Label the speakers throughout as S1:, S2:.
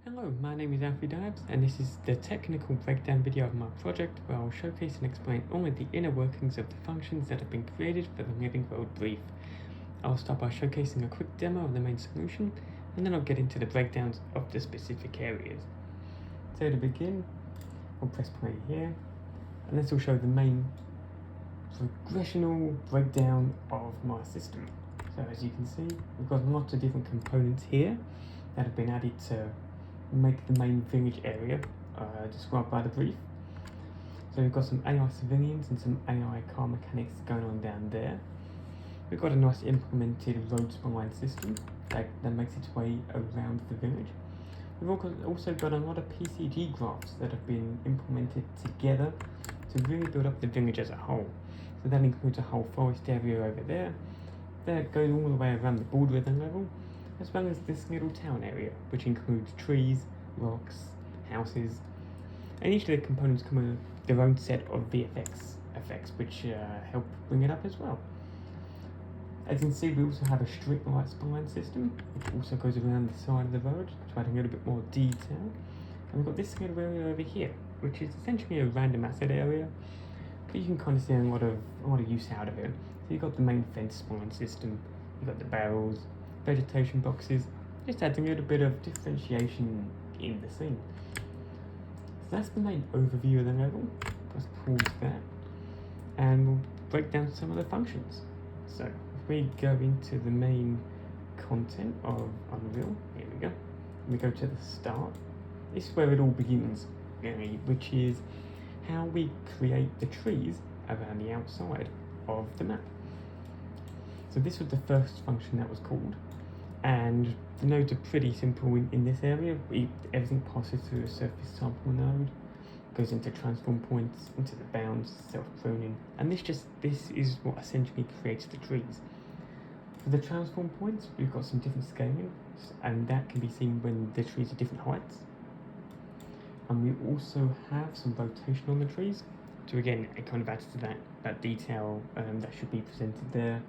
S1: Hello, my name is Alfie Dives, and this is the technical breakdown video of my project where I'll showcase and explain all of the inner workings of the functions that have been created for the Living World brief. I'll start by showcasing a quick demo of the main solution, and then I'll get into the breakdowns of the specific areas. So to begin, I'll press play here, and this will show the main progressional breakdown of my system. So as you can see, we've got lots of different components here that have been added to make the main village area described by the brief. So we've got some AI civilians and some AI car mechanics going on down there. We've got a nice implemented road spline system that makes its way around the village. We've also got a lot of PCG graphs that have been implemented together to really build up the village as a whole. So that includes a whole forest area over there that goes all the way around the border of the level, as well as this little town area, which includes trees, rocks, houses, and each of the components come with their own set of VFX effects, which help bring it up as well. As you can see, we also have a street light spline system, which also goes around the side of the road to add a little bit more detail. And we've got this little area over here, which is essentially a random asset area, but you can kind of see a lot of use out of it. So you've got the main fence spline system, you've got the barrels, vegetation boxes, just adding a little bit of differentiation in the scene. So that's the main overview of the level. Let's pause that and we'll break down some of the functions. So if we go into the main content of Unreal, here we go, and we go to the start, this is where it all begins, really, which is how we create the trees around the outside of the map. So this was the first function that was called, and the nodes are pretty simple in this area. Everything passes through a surface sample node, goes into transform points, into the bounds, self-pruning, and this is what essentially creates the trees. For the transform points, we've got some different scaling, and that can be seen when the trees are different heights. And we also have some rotation on the trees, so again, it kind of adds to that detail that should be presented there.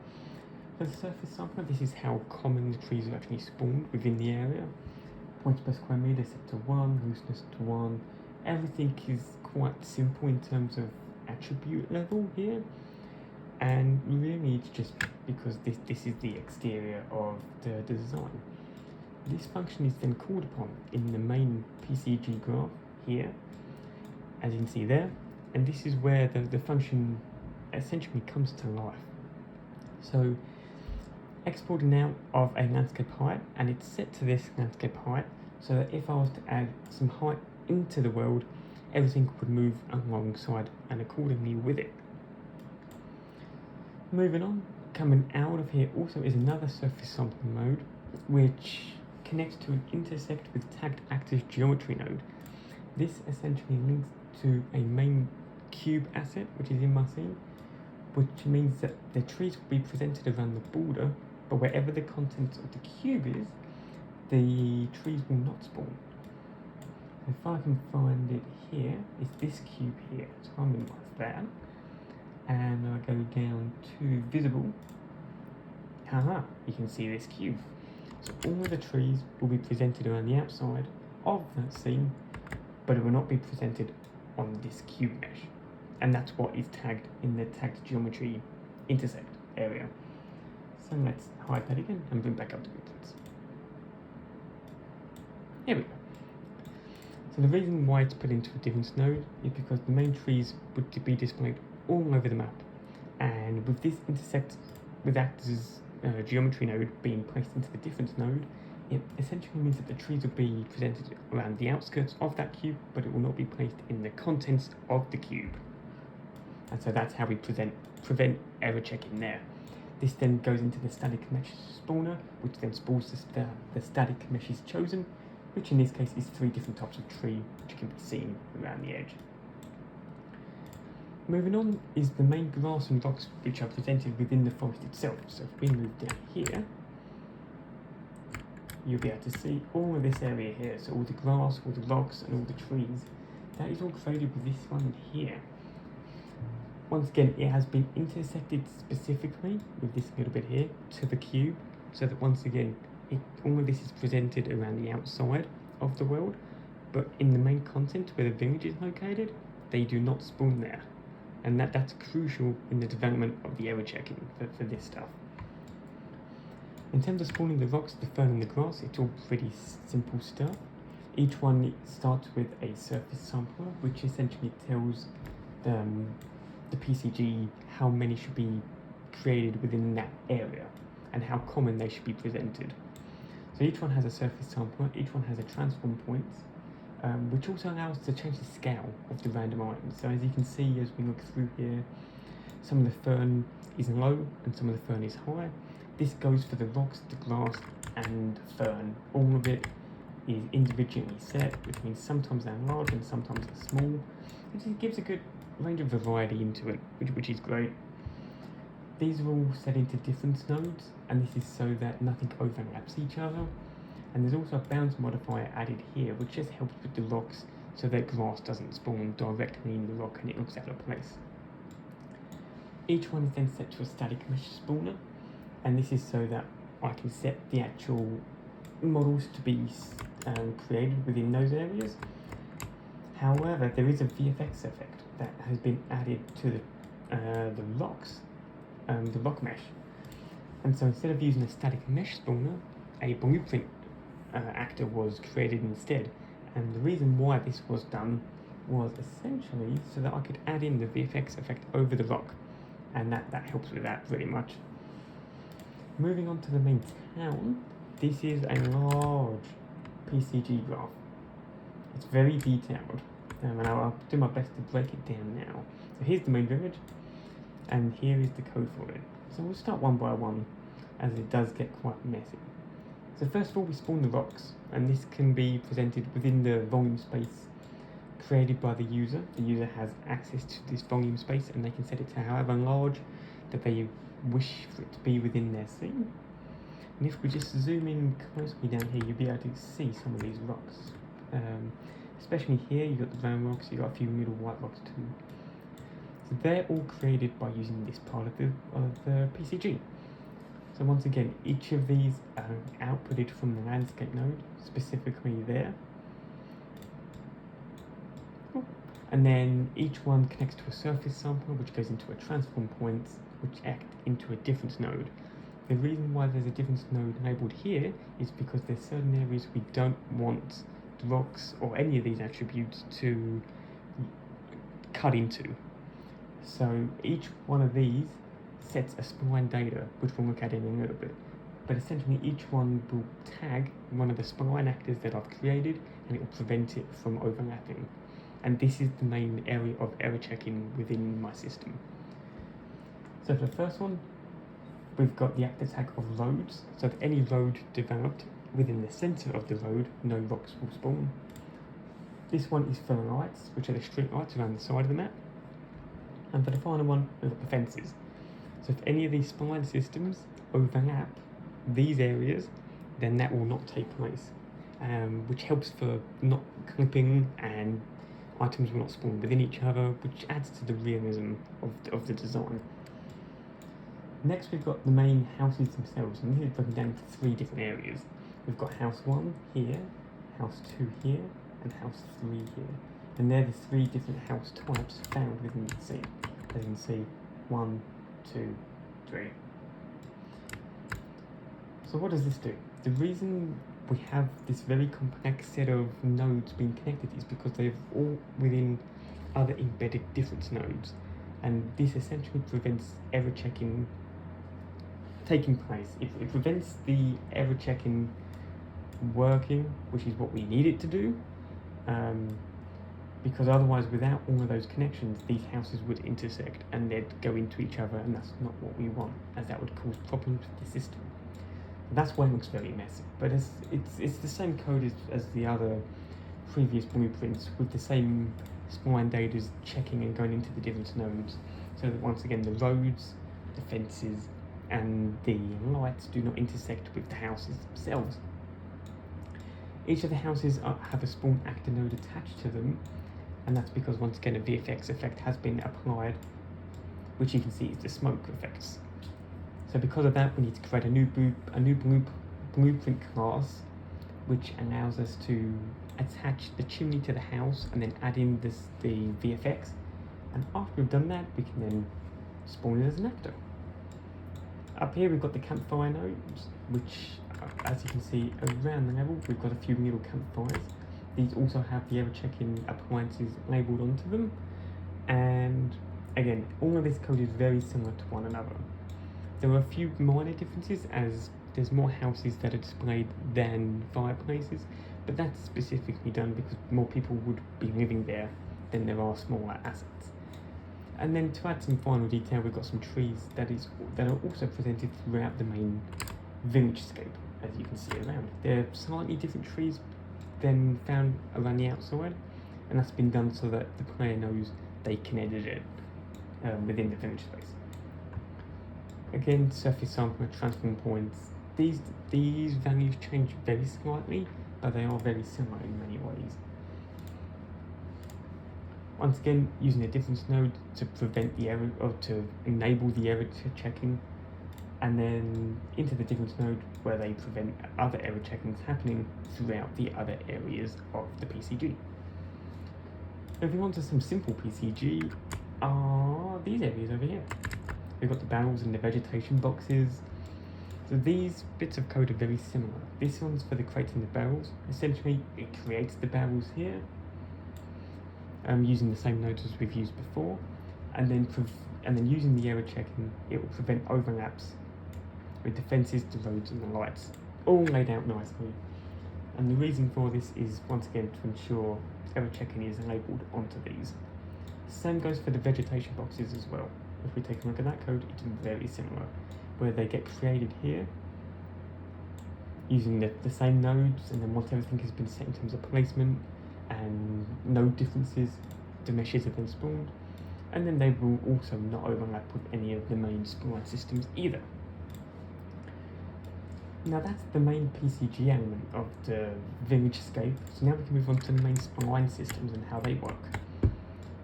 S1: For the surface sampler, this is how common the trees are actually spawned within the area. Points per square meter set to 1, looseness to 1. Everything is quite simple in terms of attribute level here. And really it's just because this is the exterior of the design. This function is then called upon in the main PCG graph here, as you can see there. And this is where the function essentially comes to life. So exporting out of a landscape height, and it's set to this landscape height, so that if I was to add some height into the world, everything would move alongside and accordingly with it. Moving on, coming out of here also is another surface sampling mode, which connects to an intersect with tagged actors geometry node. This essentially links to a main cube asset, which is in my scene, which means that the trees will be presented around the border, but wherever the contents of the cube is, the trees will not spawn. If I can find it here, it's this cube here, so I'm going to mark that, and I go down to visible, haha, you can see this cube. So all of the trees will be presented around the outside of that scene, but it will not be presented on this cube mesh. And that's what is tagged in the tagged geometry intersect area. So let's hide that again and bring back up the blueprints. Here we go. So the reason why it's put into a difference node is because the main trees would be displayed all over the map. And with this intersect with actors geometry node being placed into the difference node, it essentially means that the trees will be presented around the outskirts of that cube, but it will not be placed in the contents of the cube. And so that's how we prevent error checking there. This then goes into the static mesh spawner, which then spawns the static meshes chosen, which in this case is 3 different types of tree, which can be seen around the edge. Moving on is the main grass and rocks, which are presented within the forest itself. So if we move down here, you'll be able to see all of this area here. So all the grass, all the rocks, and all the trees. That is all created with this one here. Once again, it has been intersected specifically with this little bit here to the cube, so that once again, all of this is presented around the outside of the world, but in the main content where the village is located, they do not spawn there. And that's crucial in the development of the error checking for this stuff. In terms of spawning the rocks, the fern and the grass, it's all pretty simple stuff. Each one starts with a surface sampler, which essentially tells the PCG how many should be created within that area and how common they should be presented. So each one has a surface sampler, each one has a transform point, which also allows us to change the scale of the random items. So as you can see as we look through here, some of the fern is low and some of the fern is high. This goes for the rocks, the grass and fern. All of it is individually set, which means sometimes they're large and sometimes they're small. It just gives a good range of variety into it, which is great. These are all set into different nodes, and this is so that nothing overlaps each other. And there's also a bounce modifier added here, which just helps with the rocks so that grass doesn't spawn directly in the rock and it looks out of place. Each one is then set to a static mesh spawner, and this is so that I can set the actual models to be created within those areas. However, there is a VFX effect that has been added to the rocks, the rock mesh. And so instead of using a static mesh spawner, a blueprint actor was created instead. And the reason why this was done was essentially so that I could add in the VFX effect over the rock, and that helps with that pretty much. Moving on to the main town, this is a large PCG graph. It's very detailed, and I'll do my best to break it down now. So here's the main village, and here is the code for it. So we'll start one by one, as it does get quite messy. So first of all, we spawn the rocks, and this can be presented within the volume space created by the user. The user has access to this volume space, and they can set it to however large that they wish for it to be within their scene. And if we just zoom in closely down here, you'll be able to see some of these rocks. Especially here, you've got the brown rocks, you've got a few middle white rocks too. So they're all created by using this part of the PCG. So once again, each of these are outputted from the landscape node, specifically there. And then each one connects to a surface sampler, which goes into a transform point, which act into a difference node. The reason why there's a difference node labelled here is because there's certain areas we don't want the rocks or any of these attributes to cut into. So each one of these sets a spline data, which we'll look at in a little bit. But essentially each one will tag one of the spline actors that I've created, and it will prevent it from overlapping. And this is the main area of error checking within my system. So for the first one, we've got the actor tag of roads. So if any road developed within the center of the road, no rocks will spawn. This one is for the lights, which are the street lights around the side of the map. And for the final one, we've got the fences. So if any of these spline systems overlap these areas, then that will not take place, which helps for not clipping, and items will not spawn within each other, which adds to the realism of the design. Next, we've got the main houses themselves, and this is broken down into 3 different areas. We've got house 1 here, house 2 here, and house 3 here. And they're the 3 different house types found within the scene. As you can see, 1, 2, 3. So what does this do? The reason we have this very complex set of nodes being connected is because they're all within other embedded difference nodes. And this essentially prevents error checking taking place. It prevents the error checking working, which is what we need it to do, because otherwise without all of those connections these houses would intersect and they'd go into each other, and that's not what we want, as that would cause problems with the system. That's why it looks very messy, but it's the same code as the other previous blueprints, with the same spline data checking and going into the different nodes, so that once again the roads, the fences and the lights do not intersect with the houses themselves. Each of the houses have a spawn actor node attached to them, and that's because once again a VFX effect has been applied, which you can see is the smoke effects. So because of that, we need to create a new blueprint class which allows us to attach the chimney to the house and then add in the VFX. And after we've done that, we can then spawn it as an actor. Up here we've got the campfire nodes, which as you can see around the level, we've got a few little campfires. These also have the error checking appliances labelled onto them. And again, all of this code is very similar to one another. There are a few minor differences as there's more houses that are displayed than fireplaces, but that's specifically done because more people would be living there than there are smaller assets. And then to add some final detail, we've got some trees that are also presented throughout the main village scape, as you can see around. They're slightly different trees than found around the outside, and that's been done so that the player knows they can edit it within the village space. Again, surface sampler, transform points. These values change very slightly, but they are very similar in many ways. Once again, using a difference node to prevent the error, or to enable the error checking, and then into the difference node where they prevent other error checkings happening throughout the other areas of the PCG. Moving on to some simple PCG are these areas over here. We've got the barrels and the vegetation boxes. So these bits of code are very similar. This one's for the creating the barrels. Essentially, it creates the barrels here, using the same nodes as we've used before, and then using the error checking, it will prevent overlaps with the fences, the roads, and the lights, all laid out nicely. And the reason for this is once again to ensure error checking is labelled onto these. Same goes for the vegetation boxes as well. If we take a look at that code, it's very similar, where they get created here using the same nodes, and then once everything has been set in terms of placement and node differences, the meshes have been spawned, and then they will also not overlap with any of the main spline systems either. Now that's the main PCG element of the village scape, so now we can move on to the main spline systems and how they work.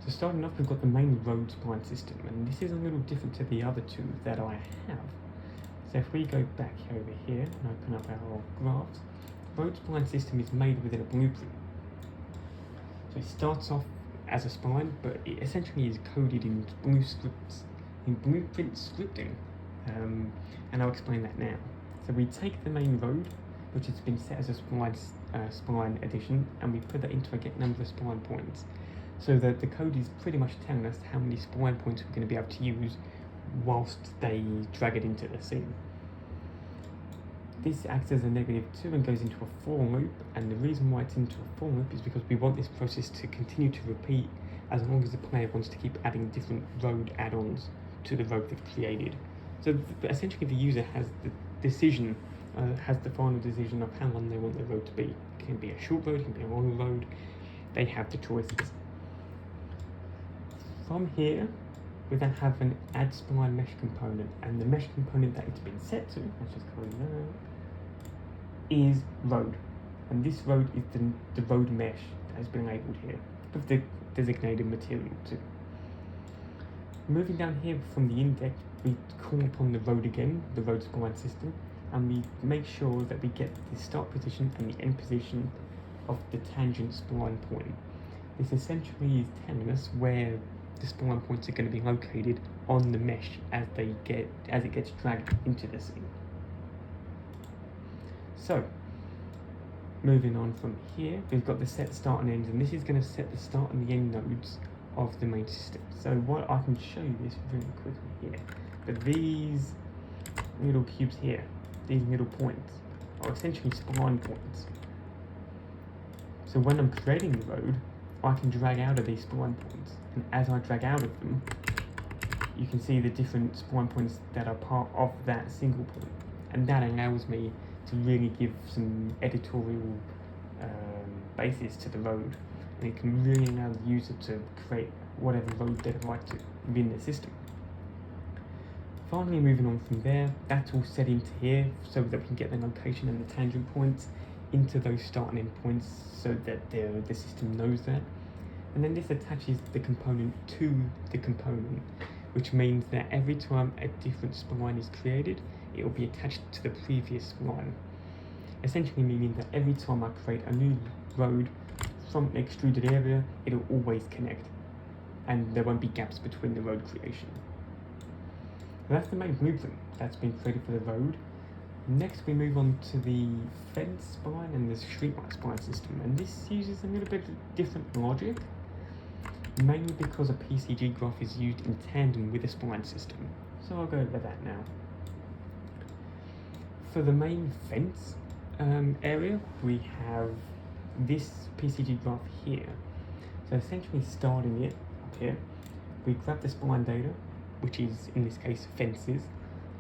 S1: So starting off, we've got the main road spline system, and this is a little different to the other two that I have. So if we go back over here and open up our graphs, the road spline system is made within a blueprint. So it starts off as a spline, but it essentially is coded in blueprint scripting, and I'll explain that now. So we take the main road, which has been set as a spline addition, and we put that into a get number of spline points, so that the code is pretty much telling us how many spline points we're going to be able to use whilst they drag it into the scene. This acts as a -2 and goes into a for loop, and the reason why it's into a for loop is because we want this process to continue to repeat as long as the player wants to keep adding different road add-ons to the road they've created. So essentially the user has the decision, has the final decision of how long they want the road to be. It can be a short road, it can be a long road, they have the choices. From here, we then have an add spline mesh component, and the mesh component that it's been set to, let's just call it that, is road. And this road is the road mesh that has been labelled here, with the designated material too. Moving down here from the index, we call upon the road again, the road spline system, and we make sure that we get the start position and the end position of the tangent spline point. This essentially is telling us where the spline points are going to be located on the mesh as it gets dragged into the scene. So, moving on from here, we've got the set start and end, and this is going to set the start and the end nodes of the main system. So what I can show you this really quickly here, but these little cubes here, these little points, are essentially spline points. So when I'm creating the road, I can drag out of these spline points, and as I drag out of them, you can see the different spline points that are part of that single point, and that allows me to really give some editorial basis to the road, and it can really allow the user to create whatever road they'd like to within the system. Finally, moving on from there, that's all set into here so that we can get the location and the tangent points into those start and end points so that the system knows that. And then this attaches the component to the component, which means that every time a different spline is created, it will be attached to the previous spline. essentially meaning that every time I create a new road from an extruded area, it'll always connect, and there won't be gaps between the road creation. So that's the main blueprint that's been created for the road. Next we move on to the fence spline and the streetlight spline system, and this uses a little bit of different logic, mainly because a PCG graph is used in tandem with a spline system. So I'll go over that now. For the main fence area, we have this PCG graph here. So essentially starting it up here, we grab the spline data, which is in this case fences.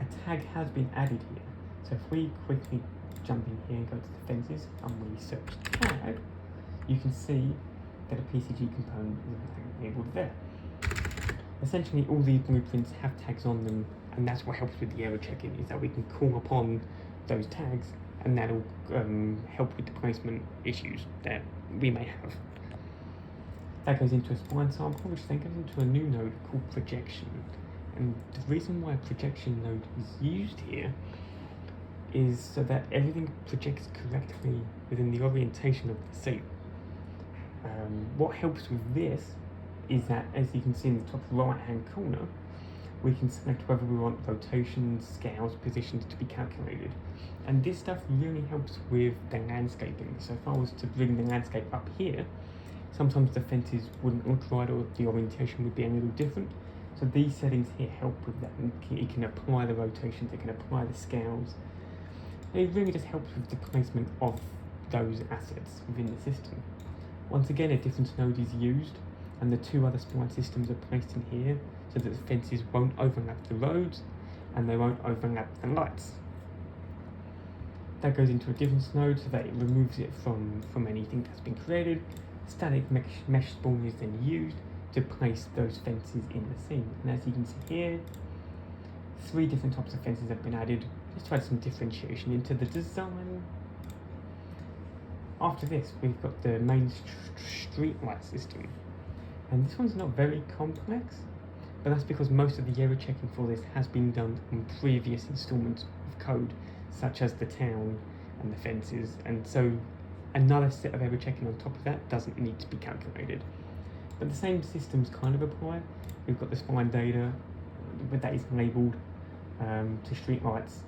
S1: A tag has been added here. So if we quickly jump in here and go to the fences and we search tag, you can see that a PCG component is enabled there. Essentially all these blueprints have tags on them, and that's what helps with the error checking, is that we can call upon those tags, and that'll help with the placement issues that we may have. That goes into a spline sample, which then goes into a new node called projection. And the reason why a projection node is used here is so that everything projects correctly within the orientation of the scene. What helps with this is that, as you can see in the top right hand corner, we can select whether we want rotations, scales, positions to be calculated. And this stuff really helps with the landscaping. So if I was to bring the landscape up here, sometimes the fences wouldn't look right, or the orientation would be a little different. So these settings here help with that. It can apply the rotations, it can apply the scales. It really just helps with the placement of those assets within the system. Once again, a different node is used, and the two other spline systems are placed in here so that the fences won't overlap the roads and they won't overlap the lights. That goes into a different node so that it removes it from anything that's been created. Static mesh spawn is then used to place those fences in the scene. And as you can see here, 3 different types of fences have been added, just to add some differentiation into the design. After this, we've got the main street light system. And this one's not very complex, but that's because most of the error checking for this has been done on previous installments of code, such as the town and the fences, and so another set of error checking on top of that doesn't need to be calculated. But the same systems kind of apply. We've got the spline data, but that is labelled to street lights.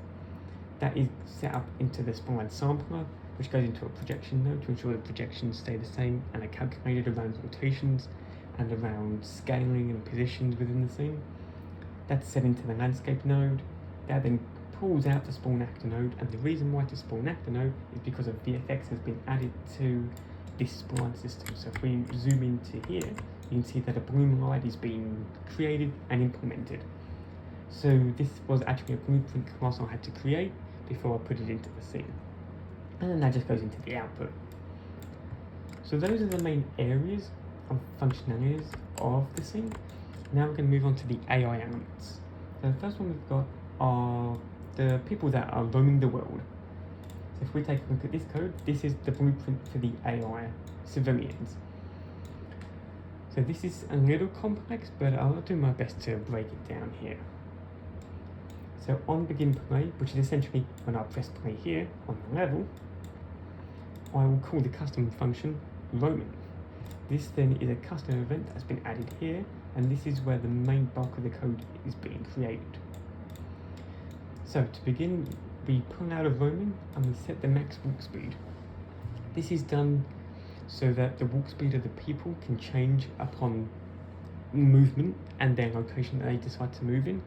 S1: That is set up into the spline sampler, which goes into a projection node to ensure the projections stay the same and are calculated around rotations and around scaling and positions within the scene. That's set into the landscape node. That then pulls out the spawn actor node, and the reason why to spawn actor node is because of VFX has been added to this spline system. So if we zoom into here, you can see that a bloom light is being created and implemented. So this was actually a blueprint class I had to create before I put it into the scene. And then that just goes into the output. So those are the main areas of functionalities of the scene. Now we're going to move on to the AI elements. So the first one we've got are the people that are roaming the world. So if we take a look at this code, this is the blueprint for the AI civilians. So this is a little complex, but I'll do my best to break it down here. So on begin play, which is essentially when I press play here on the level, I will call the custom function roaming. This then is a custom event that's been added here, and this is where the main bulk of the code is being created. So to begin, we pull out of roaming and we set the max walk speed. This is done so that the walk speed of the people can change upon movement and their location that they decide to move in.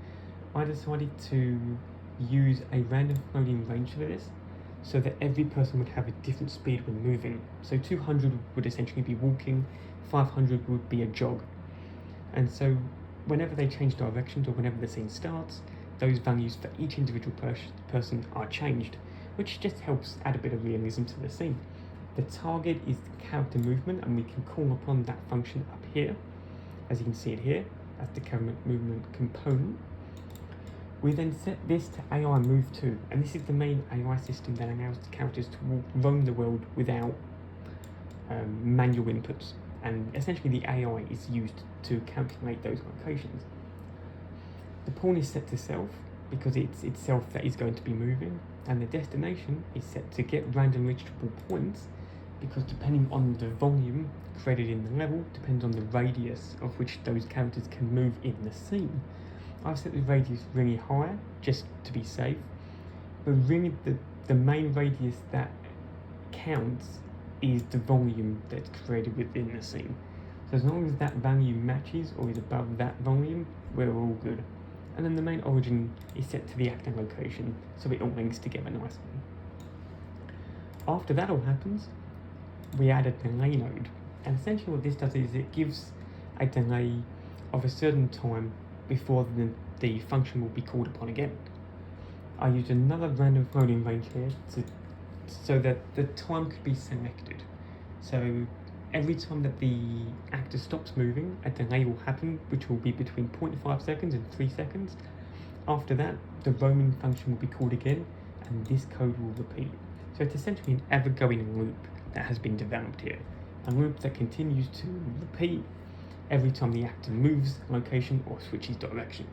S1: I decided to use a random floating range for this, so that every person would have a different speed when moving. So 200 would essentially be walking, 500 would be a jog. And so whenever they change directions or whenever the scene starts, those values for each individual person are changed, which just helps add a bit of realism to the scene. The target is the character movement, and we can call upon that function up here. As you can see it here, that's the character movement component. We then set this to AI move to, and this is the main AI system that allows the characters to roam the world without manual inputs, and essentially the AI is used to calculate those locations. The pawn is set to self, because it's itself that is going to be moving, and the destination is set to get random reachable points, because depending on the volume created in the level depends on the radius of which those characters can move in the scene. I've set the radius really high just to be safe, but really the main radius that counts is the volume that's created within the scene. So as long as that value matches or is above that volume, we're all good. And then the main origin is set to the actor location, so it all links together nicely. After that all happens, we add a delay node, and essentially what this does is it gives a delay of a certain time before the function will be called upon again. I used another random floating range here so that the time could be selected. So every time that the actor stops moving, a delay will happen, which will be between 0.5 seconds and 3 seconds. After that, the roaming function will be called again, and this code will repeat. So it's essentially an ever-going loop that has been developed here. A loop that continues to repeat every time the actor moves location or switches direction.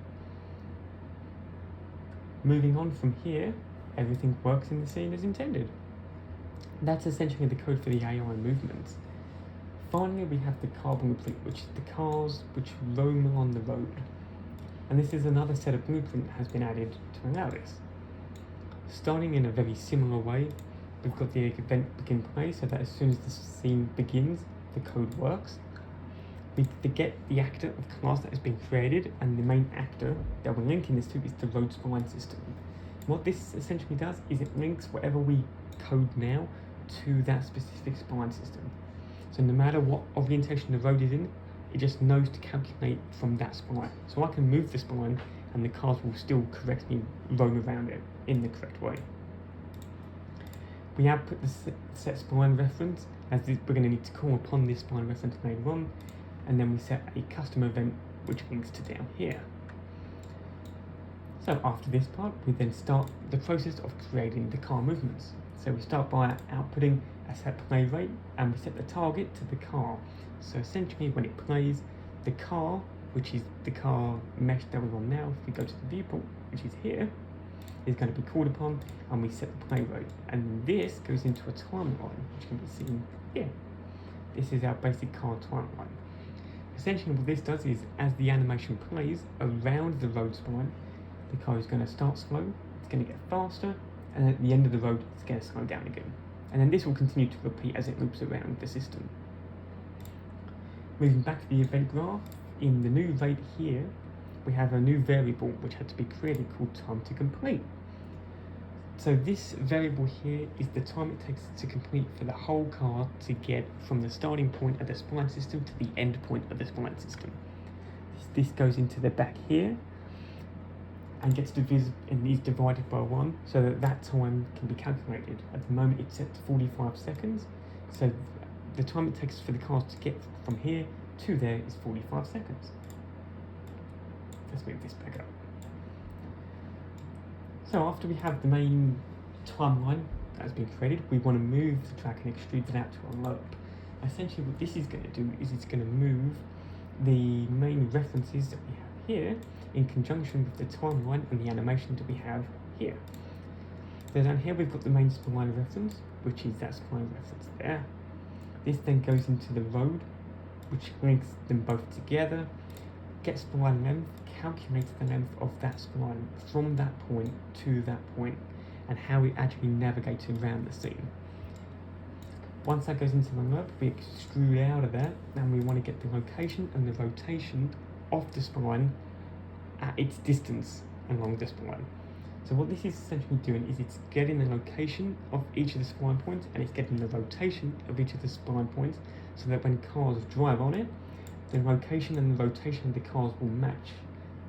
S1: Moving on from here, everything works in the scene as intended. That's essentially the code for the AI movements. Finally, we have the car blueprint, which is the cars which roam along the road. And this is another set of blueprint that has been added to allow this. Starting in a very similar way, we've got the event begin play, so that as soon as the scene begins, the code works. We get the actor of class that has been created, and the main actor that we're linking this to is the road spline system. What this essentially does is it links whatever we code now to that specific spline system. So no matter what orientation the road is in, it just knows to calculate from that spline. So I can move the spline and the cars will still correctly roam around it in the correct way. We output the set spline reference, as we're going to need to call upon this spline reference later on, and then we set a custom event which links to down here. So after this part, we then start the process of creating the car movements. So we start by outputting a set play rate, and we set the target to the car. So essentially when it plays, the car, which is the car mesh that we're on now, if we go to the viewport, which is here, is going to be called upon, and we set the play rate. And this goes into a timeline, which can be seen here. This is our basic car timeline. Essentially what this does is, as the animation plays around the road spline, the car is going to start slow, it's going to get faster, and at the end of the road, it's going to slow down again. And then this will continue to repeat as it loops around the system. Moving back to the event graph, in the new rate here, we have a new variable which had to be created called time to complete. So this variable here is the time it takes to complete for the whole car to get from the starting point of the spline system to the end point of the spline system. This goes into the back here and gets divided and is divided by 1 so that that time can be calculated. At the moment it's set to 45 seconds, so the time it takes for the cars to get from here to there is 45 seconds. Let's move this back up. So after we have the main timeline that has been created, we want to move the track and extrude it out to a loop. Essentially what this is going to do is it's going to move the main references that we have here in conjunction with the timeline and the animation that we have here. So down here we've got the main spline reference, which is that spline reference there. This then goes into the road, which links them both together, gets spline length, calculates the length of that spline from that point to that point, and how it actually navigates around the scene. Once that goes into the loop, we extrude out of that, and we want to get the location and the rotation of the spline at its distance along the spline. So what this is essentially doing is it's getting the location of each of the spline points, and it's getting the rotation of each of the spline points, so that when cars drive on it, the location and the rotation of the cars will match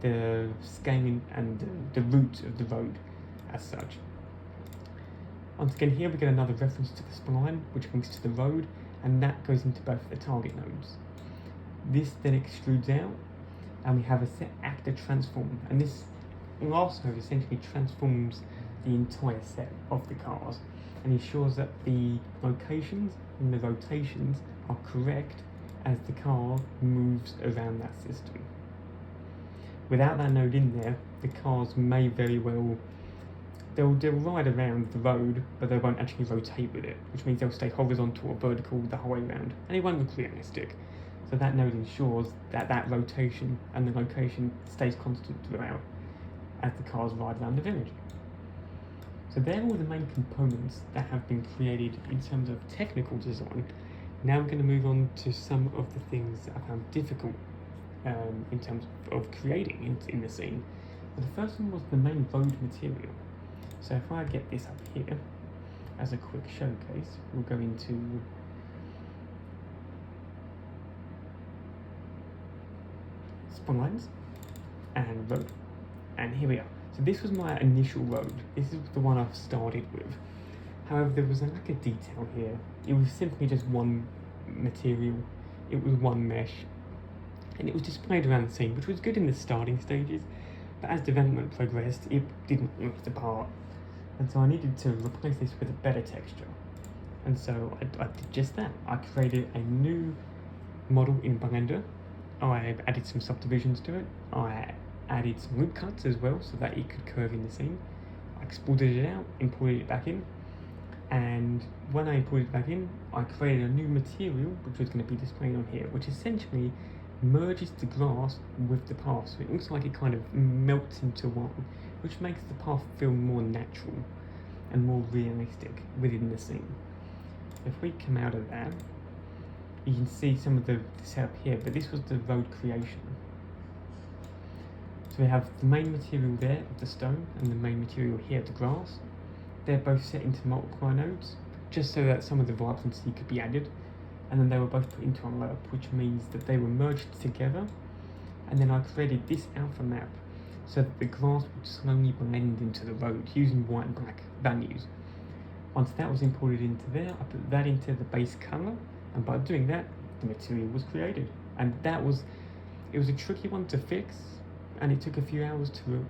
S1: the scaling and the route of the road as such. Once again here we get another reference to the spline which links to the road, and that goes into both the target nodes. This then extrudes out and we have a set actor transform, and this last node essentially transforms the entire set of the cars and ensures that the locations and the rotations are correct as the car moves around that system. without that node in there, the cars may very well, they'll ride around the road, but they won't actually rotate with it, which means they'll stay horizontal or vertical the whole way around, and it won't look realistic. So that node ensures that that rotation and the location stays constant throughout as the cars ride around the village. So they're all the main components that have been created in terms of technical design. Now we're going to move on to some of the things that I found difficult in terms of creating in the scene. But the first one was the main road material. So if I get this up here as a quick showcase, we'll go into spines and road, and here we are. So this was my initial road. This is the one I've started with. However, there was a lack of detail here. It was simply just one material. It was one mesh, and it was displayed around the scene, which was good in the starting stages, but as development progressed, it didn't look the part. And so I needed to replace this with a better texture. And so I did just that. I created a new model in Blender. I added some subdivisions to it. I added some loop cuts as well so that it could curve in the scene. I exported it out, imported it back in, and when I imported it back in, I created a new material which was going to be displayed on here, which essentially merges the grass with the path, so it looks like it kind of melts into one, which makes the path feel more natural and more realistic within the scene. If we come out of that, you can see some of the setup here, but this was the road creation. So we have the main material there of the stone and the main material here of the grass. They're both set into multiply nodes, just so that some of the vibrancy could be added. And then they were both put into a layup, which means that they were merged together. And then I created this alpha map so that the grass would slowly blend into the road using white and black values. Once that was imported into there, I put that into the base color, and by doing that, the material was created. And it was a tricky one to fix, and it took a few hours to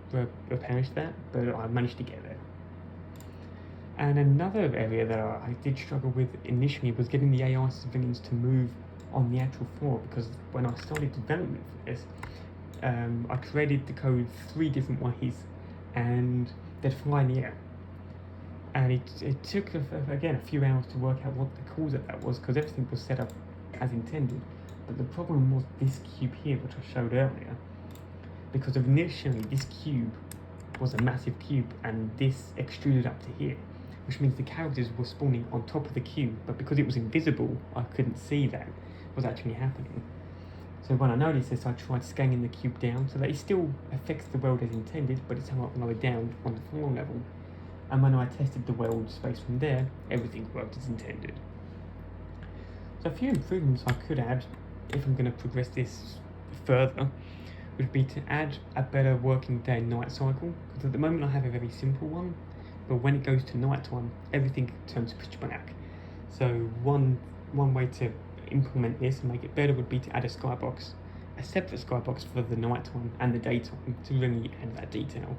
S1: replenish that, but I managed to get there. And another area that I did struggle with initially was getting the AI civilians to move on the actual floor, because when I started development for this, I created the code 3 different ways, and they'd fly in the air. And it took, again, a few hours to work out what the cause of that was, because everything was set up as intended. But the problem was this cube here, which I showed earlier, because initially this cube was a massive cube, and this extruded up to here, which means the characters were spawning on top of the cube, but because it was invisible, I couldn't see that was actually happening. So when I noticed this, I tried scaling the cube down so that it still affects the world as intended, but it's somewhat lower down on the floor level. And when I tested the world space from there, everything worked as intended. So a few improvements I could add, if I'm going to progress this further, would be to add a better working day and night cycle, because at the moment I have a very simple one, but when it goes to night time, everything turns pitch black. So one way to implement this and make it better would be to add a skybox, a separate skybox for the nighttime and the daytime to really add that detail.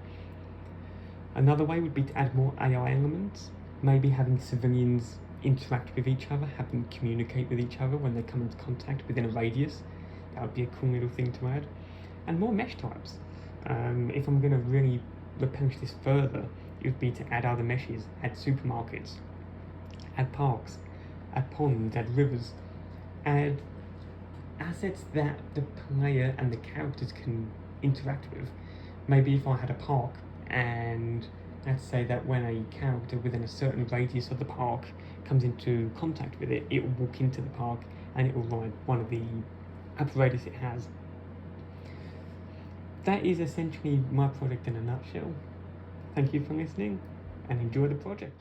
S1: Another way would be to add more AI elements, maybe having civilians interact with each other, have them communicate with each other when they come into contact within a radius. That would be a cool little thing to add. And more mesh types. If I'm going to really replenish this further, it would be to add other meshes, add supermarkets, add parks, add ponds, add rivers, add assets that the player and the characters can interact with. Maybe if I had a park, and let's say that when a character within a certain radius of the park comes into contact with it, it will walk into the park and it will ride one of the apparatus it has. That is essentially my project in a nutshell. Thank you for listening and enjoy the project.